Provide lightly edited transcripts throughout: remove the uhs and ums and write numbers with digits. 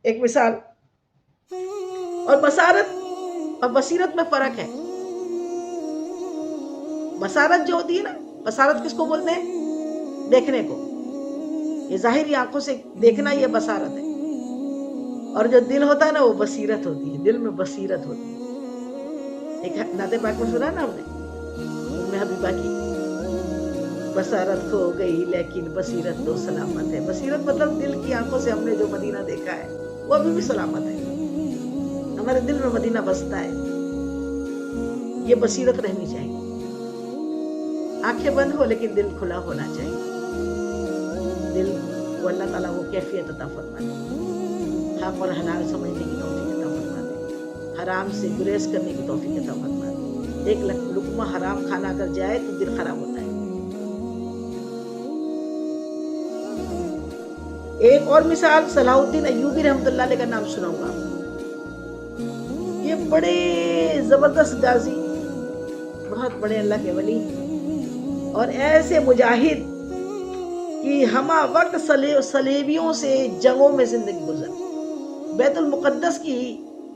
ایک مثال. اور بصارت اور بصیرت میں فرق ہے. بصارت جو ہوتی ہے نا، بصارت کس کو بولتے ہیں؟ دیکھنے کو. یہ ظاہری آنکھوں سے دیکھنا یہ بصارت ہے. اور جو دل ہوتا ہے نا وہ بصیرت ہوتی ہے. دل میں بصیرت ہوتی ہے. ایک نعت پاک میں سنا نا ہم نے ام حبیبہ کی، بصارت کھو گئی لیکن بصیرت تو سلامت ہے. بصیرت مطلب دل کی آنکھوں سے ہم نے جو مدینہ دیکھا ہے وہ ابھی بھی سلامت ہے. ہمارے دل میں مدینہ بستا ہے. یہ بصیرت رہنی چاہیے. آنکھیں بند ہو لیکن دل کھلا ہونا چاہیے. دل کو اللہ تعالیٰ وہ کیفیت عطا فرما دے. حق اور حلال سمجھنے کی توفیق عطا فرما دے. حرام سے گریز کرنے کی توفیق عطا فرما دے. ایک لقمہ حرام کھانا اگر جائے تو دل خراب ہوتا ہے. ایک اور مثال صلاح الدین ایوبی رحمۃ اللہ علیہ کا نام سناؤں گا. یہ بڑے زبردست غازی، بہت بڑے اللہ کے ولی اور ایسے مجاہد کہ ہمہ وقت صلیبیوں سے جنگوں میں زندگی گزر. بیت المقدس کی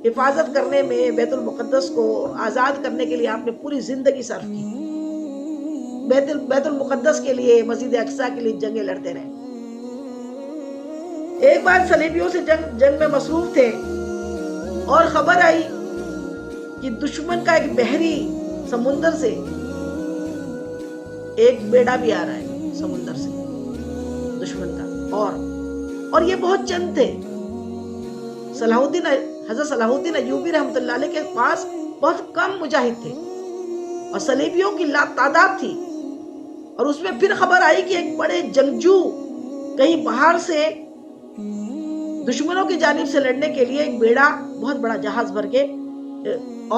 حفاظت کرنے میں، بیت المقدس کو آزاد کرنے کے لیے آپ نے پوری زندگی صرف کی. بیت المقدس کے لیے، مسجد اقصیٰ کے لیے جنگیں لڑتے رہے. ایک بار صلیبیوں سے جنگ میں مصروف تھے اور خبر آئی کہ دشمن کا ایک بحری سمندر سے ایک بیڑا بھی آ رہا ہے، سمندر سے دشمن کا. اور یہ بہت چند تھے. حضرت صلاح الدین ایوبی رحمۃ اللہ علیہ کے پاس بہت کم مجاہد تھے اور صلیبیوں کی تعداد تھی. اور اس میں پھر خبر آئی کہ ایک بڑے جنگجو کہیں باہر سے دشمنوں کی جانب سے لڑنے کے لیے ایک بیڑا، بہت بڑا جہاز بھر کے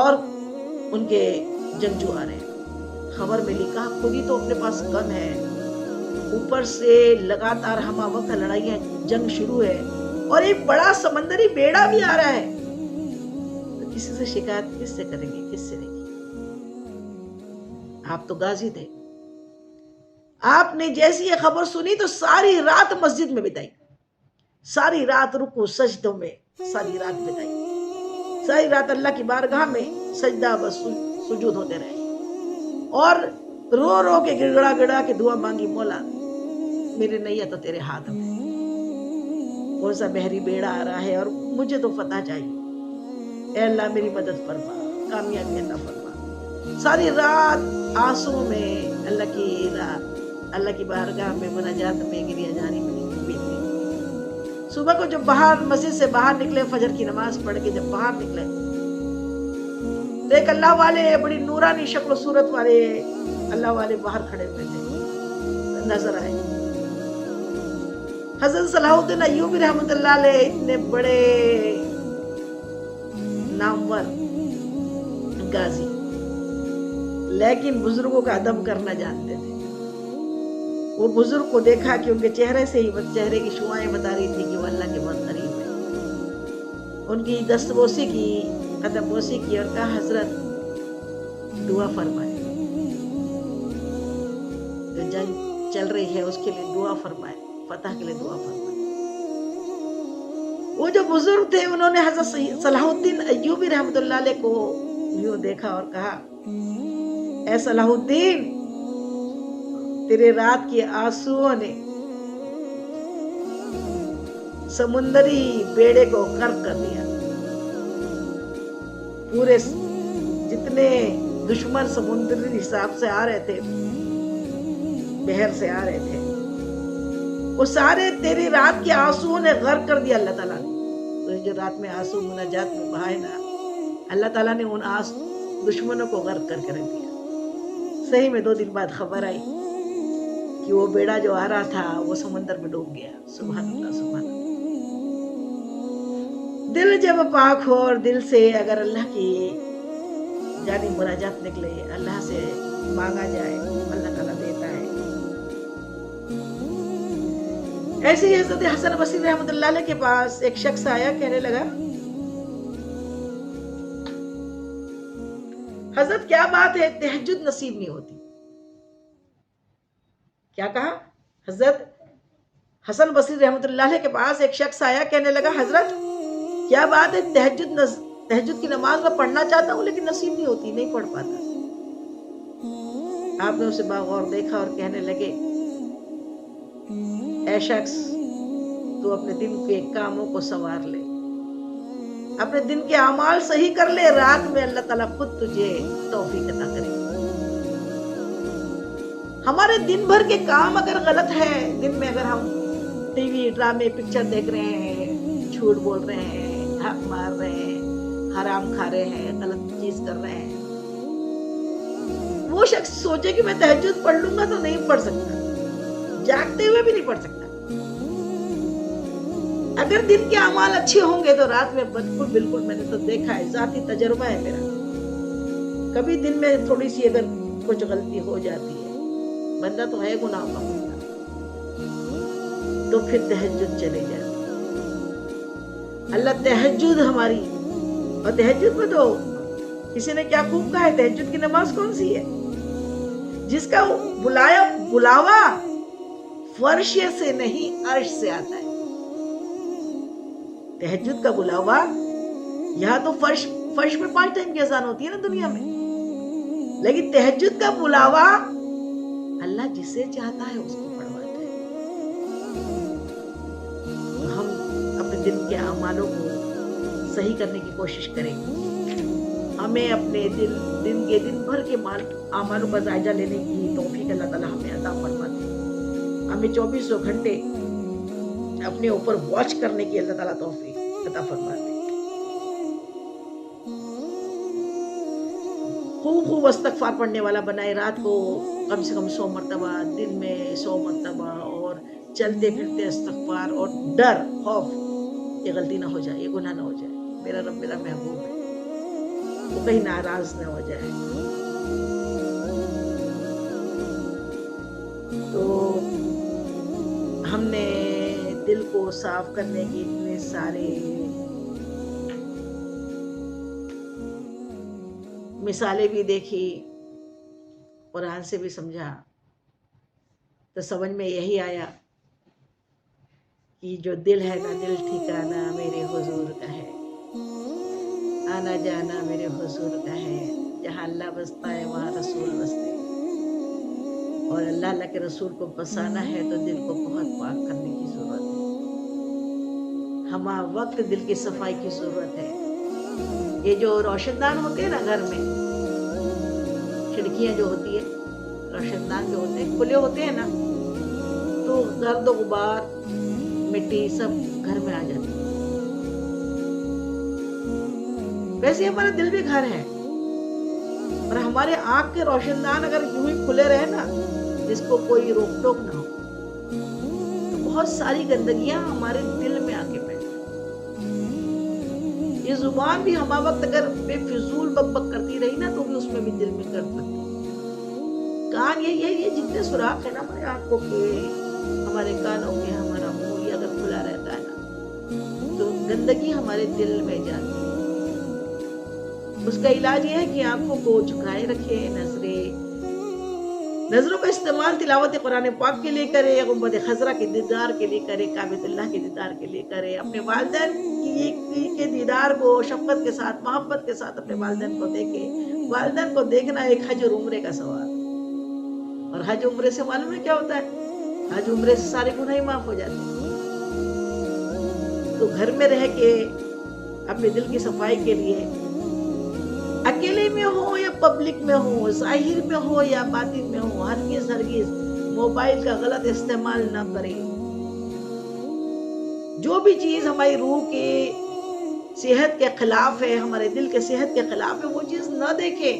اور ان کے جنگجو آ رہے ہیں. خبر ملی، کہا خود ہی تو اپنے پاس کم ہے، اوپر سے لگاتار ہمہ وقت لڑائیاں، جنگ شروع ہے اور ایک بڑا سمندری بیڑا بھی آ رہا ہے. تو کسی سے شکایت کس سے کریں گے، کس سے نہیں؟ آپ تو غازی تھے. آپ نے جیسی یہ خبر سنی تو ساری رات مسجد میں بتائی. ساری رات رکوع سجدوں میں ساری رات بتائی. ساری رات اللہ کی بارگاہ میں سجدہ و سجود ہوتے رہے اور رو رو کے گڑگڑا گڑا کے دعا مانگی، مولا میرے نیا تو تیرے ہاتھ میں، کون سا بحری بیڑا آ رہا ہے اور مجھے تو فتح چاہیے. اے اللہ میری مدد فرما، کامیابی عطا فرما. ساری رات آنسو میں اللہ کی بارگاہ میں مناجات میں گریا جاری میں بیتی. صبح کو جب باہر مسجد سے باہر نکلے، فجر کی نماز پڑھ کے جب باہر نکلے تو ایک اللہ والے، بڑی نورانی شکل و صورت والے اللہ والے باہر کھڑے ہوئے تھے، نظر آئے. حضرت صلاح الدین ایوبی رحمۃ اللہ علیہ اتنے بڑے نامور غازی، لیکن بزرگوں کا ادب کرنا جانتے تھے. وہ بزرگ کو دیکھا کہ ان کے چہرے سے ہی چہرے کی شعائیں بتا رہی تھی کہ وہ اللہ کے بہت قریب ہے. ان کی دست بوسی کی، قدم بوسی کی اور کہا حضرت دعا فرمائے، جو جنگ چل رہی ہے اس کے لیے دعا فرمائے، فتح کے لیے دعا فرمائے. وہ جو بزرگ تھے انہوں نے حضرت صلاح الدین ایوبی رحمۃ اللہ علیہ کو یوں دیکھا اور کہا، اے صلاح الدین، تیرے رات کی آنسوؤں نے سمندری بیڑے کو غرق کر دیا. پورے جتنے دشمن سمندری حساب سے آ رہے تھے، بحر سے آ رہے تھے، وہ سارے تیری رات کے آنسوؤں نے غرق کر دیا. اللہ تعالیٰ نے جو رات میں آنسو مناجات میں بہائے نا، اللہ تعالیٰ نے ان دشمنوں کو غرق کر کے رکھ دیا. صحیح میں 2 دن بعد خبر آئی کہ وہ بیڑا جو آ رہا تھا وہ سمندر میں ڈوب گیا. سبحان اللہ، سبحان اللہ. دل جب پاک ہو اور دل سے اگر اللہ کی جانب مناجات نکلے، اللہ سے مانگا جائے، اللہ تعالیٰ دیتا ہے. ایسے ہی حضرت حسن بصری رحمۃ اللہ علیہ کے پاس ایک شخص آیا، کہنے لگا، حضرت کیا بات ہے تہجد نصیب نہیں ہوتی؟ کیا کہا؟ حضرت حسن بصری رحمۃ اللہ علیہ کے پاس ایک شخص آیا، کہنے لگا، حضرت کیا بات ہے، تہجد کی نماز میں پڑھنا چاہتا ہوں لیکن نصیب نہیں ہوتی، نہیں پڑھ پاتا۔ آپ نے اسے باغور دیکھا اور کہنے لگے، اے شخص، تو اپنے دن کے کاموں کو سنوار لے، اپنے دن کے اعمال صحیح کر لے، رات میں اللہ تعالیٰ خود تجھے توفیق عطا کرے گا۔ ہمارے دن بھر کے کام اگر غلط ہے، دن میں اگر ہم ٹی وی ڈرامے پکچر دیکھ رہے ہیں، جھوٹ بول رہے ہیں، حق مار رہے ہیں، حرام کھا رہے ہیں، غلط چیز کر رہے ہیں، وہ شخص سوچے کہ میں تہجد پڑھ لوں گا تو نہیں پڑھ سکتا، جاگتے ہوئے بھی نہیں پڑھ سکتا۔ اگر دن کے اعمال اچھے ہوں گے تو رات میں بالکل میں نے تو دیکھا ہے، ذاتی تجربہ ہے میرا، کبھی دن میں تھوڑی سی اگر کچھ غلطی ہو جاتی ہے، بندہ تو ہے گناہ کا بندہ، تو پھر تہجد چلے جاتی۔ اللہ تہجد ہماری، اور تہجد میں تو کسی نے کیا خوب کہا ہے، تہجد کی نماز کون سی ہے؟ جس کا بلاوا فرش سے نہیں عرش سے آتا ہے۔ تہجد کا بلاوا، یہاں تو فرش میں 5 ٹائم کی اذان ہوتی ہے نا دنیا میں، لیکن تہجد کا بلاوا اللہ جسے چاہتا ہے اس کو پڑھواتا ہے۔ تو ہم اپنے دن کے اعمالوں کو صحیح کرنے کی کوشش کریں گے۔ ہمیں اپنے دن بھر کے اعمالوں کا جائزہ لینے کی توفیق اللہ تعالیٰ ہمیں عطا فرماتے ہیں۔ ہمیں 24 گھنٹے اپنے اوپر واچ کرنے کی اللہ تعالیٰ توفیق عطا فرماتے ہیں۔ خوب استغفار پڑھنے والا بنائے، رات کو کم سے کم 100 مرتبہ، دن میں 100 مرتبہ، اور چلتے پھرتے استغفار، اور ڈر، خوف، یہ غلطی نہ ہو جائے، یہ گناہ نہ ہو جائے، میرا رب میرا محبوب ہے، وہ کہیں ناراض نہ ہو جائے۔ تو ہم نے دل کو صاف کرنے کی اتنے سارے مثالیں بھی دیکھی، قرآن سے بھی سمجھا، تو سمجھ میں یہی آیا کہ جو دل ہے نا، دل ٹھکانا میرے حضور کا ہے، آنا جانا میرے حضور کا ہے، جہاں اللہ بستا ہے وہاں رسول بستے ہیں، اور اللہ کے رسول کو بسانا ہے تو دل کو بہت پاک کرنے کی ضرورت ہے، ہمہ وقت دل کی صفائی کی ضرورت ہے۔ یہ جو روشن دان ہوتے ہیں نا گھر میں، کھڑکیاں جو ہوتی ہے، روشن دان جو ہوتے ہیں کھلے ہوتے ہیں نا، تو گرد و غبار، مٹی سب گھر میں آ جاتی ہے۔ ویسے ہمارا دل بھی گھر ہے، اور ہمارے آنکھ کے روشن دان اگر یوں ہی کھلے رہے نا، جس کو کوئی روک ٹوک نہ ہو، تو بہت ساری گندگیاں ہمارے دل میں آ کے بیٹھتی۔ یہ زبان بھی ہمہ وقت اگر بے فضول بک بک کرتی رہی نا، تو بھی اس میں بھی دل میں گرد لگتی۔ کان، یہ جتنے سوراخ ہے نا ہمارے آنکھوں کے، ہمارے کانوں کے، ہمارا منہ، یہ اگر کھلا رہتا ہے نا، تو گندگی ہمارے دل میں جاتی ہے۔ اس کا علاج یہ ہے کہ آنکھوں کو جھکائے رکھے، نظروں کا استعمال تلاوت قرآن پاک کے لیے کرے، گنبد خضرا کے دیدار کے لیے کرے، کعبۃ اللہ کے دیدار کے لیے کرے، اپنے والدین کے دیدار کو شفقت کے ساتھ، محبت کے ساتھ اپنے والدین کو دیکھے۔ والدین کو دیکھنا ایک حج اور عمرے کا ثواب، اور حج عمرے سے معلوم ہے کیا ہوتا ہے؟ حج عمرے سے سارے گناہ معاف ہو جاتے ہیں۔ تو گھر میں رہ کے اپنے دل کی صفائی کے لیے، اکیلے میں ہو یا پبلک میں ہو، ظاہر میں ہو یا باطن میں ہو، ہرگز موبائل کا غلط استعمال نہ کریں۔ جو بھی چیز ہماری روح کے صحت کے خلاف ہے، ہمارے دل کے صحت کے خلاف ہے، وہ چیز نہ دیکھے۔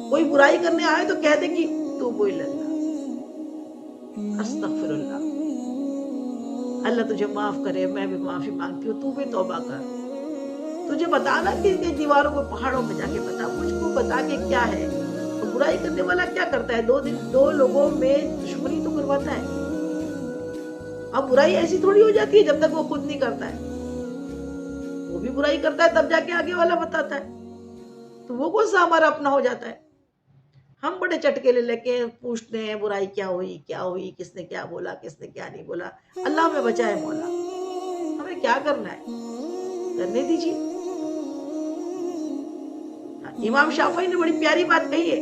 کوئی برائی کرنے آئے تو کہہ دے کہ توبو الی اللہ، استغفر اللہ، اللہ تجھے معاف کرے، میں بھی معافی مانگتی ہوں، تو بھی توبہ کر۔ تجھے بتانا کہ دیواروں کو، پہاڑوں میں جا کے بتا، مجھ کو بتا کہ کیا ہے۔ تو برائی کرنے والا کیا کرتا ہے؟ دو لوگوں میں دشمنی تو کرواتا ہے۔ اب برائی ایسی تھوڑی ہو جاتی ہے جب تک وہ خود نہیں کرتا ہے، وہ بھی برائی کرتا ہے تب جا کے آگے والا بتاتا ہے، تو وہ کون سا ہمارا اپنا ہو جاتا ہے؟ ہم بڑے چٹکے لے کے پوچھتے ہیں برائی کیا ہوئی، کس نے کیا بولا، کس نے کیا نہیں بولا۔ اللہ ہمیں بچائے مولا، ہمیں کیا کرنا ہے؟ کرنے دیجیے. امام شافعی نے بڑی پیاری بات کہی ہے.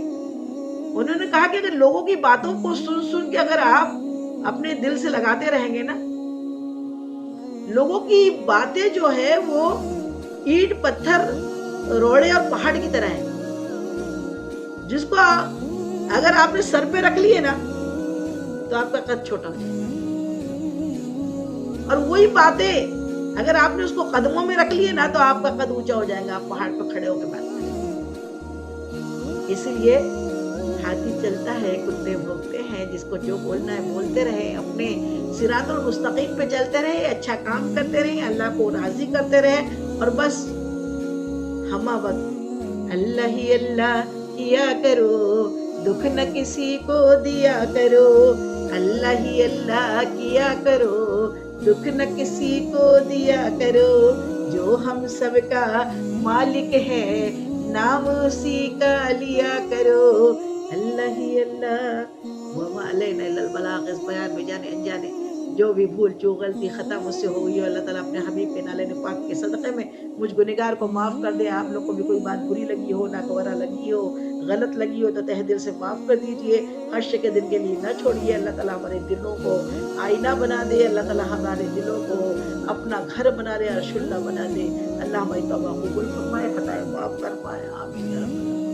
انہوں نے کہا کہ اگر لوگوں کی باتوں کو سن سن کے اگر آپ اپنے دل سے لگاتے رہیں گے نا، لوگوں کی باتیں جو ہے وہ اینٹ پتھر روڑے اور پہاڑ کی طرح ہے، جس کو اگر آپ نے سر پہ رکھ لیے نا تو آپ کا قد چھوٹا ہو جائے گا، اور وہی باتیں اگر آپ نے اس کو قدموں میں رکھ لیے نا تو آپ کا قد اونچا ہو جائے گا، آپ پہاڑ پہ کھڑے ہو کے بات کریں. اس لیے ہاتھی چلتا ہے، کتے بھونکتے ہیں، جس کو جو بولنا ہے بولتے رہے، اپنے صراط المستقیم پہ چلتے رہے، اچھا کام کرتے رہے، اللہ کو راضی کرتے رہے، اور بس ہمہ وقت اللہ ہی اللہ کیا کرو، دکھ نہ کسی کو دیا کرو، اللہ ہی اللہ کیا کرو، دکھ نہ کسی کو دیا کرو، جو ہم سب کا مالک ہے نام اسی کا لیا کرو، اللہ ہی اللہ. وما علینا الا البلاغ. اس بیان میں جانے انجانے جو بھی بھول چوک غلطی خطا مجھ سے ہو گئی ہو، اللہ تعالیٰ اپنے حبیب کے نالے پاک کے صدقے میں مجھ گنہگار کو معاف کر دے. آپ لوگ کو بھی کوئی بات بری لگی ہو، ناگوارا لگی ہو، غلط لگی ہو تو تہ دل سے معاف کر دیجئے. حشر کے دن کے لیے نہ چھوڑیے. اللہ تعالیٰ ہمارے دلوں کو آئینہ بنا دے. اللہ تعالیٰ ہمارے دلوں کو اپنا گھر بنا دے، عرش اللہ بنا دے. اللہ ہماری توبہ قبول فرمائے، خطائیں معاف فرمائے. آمین.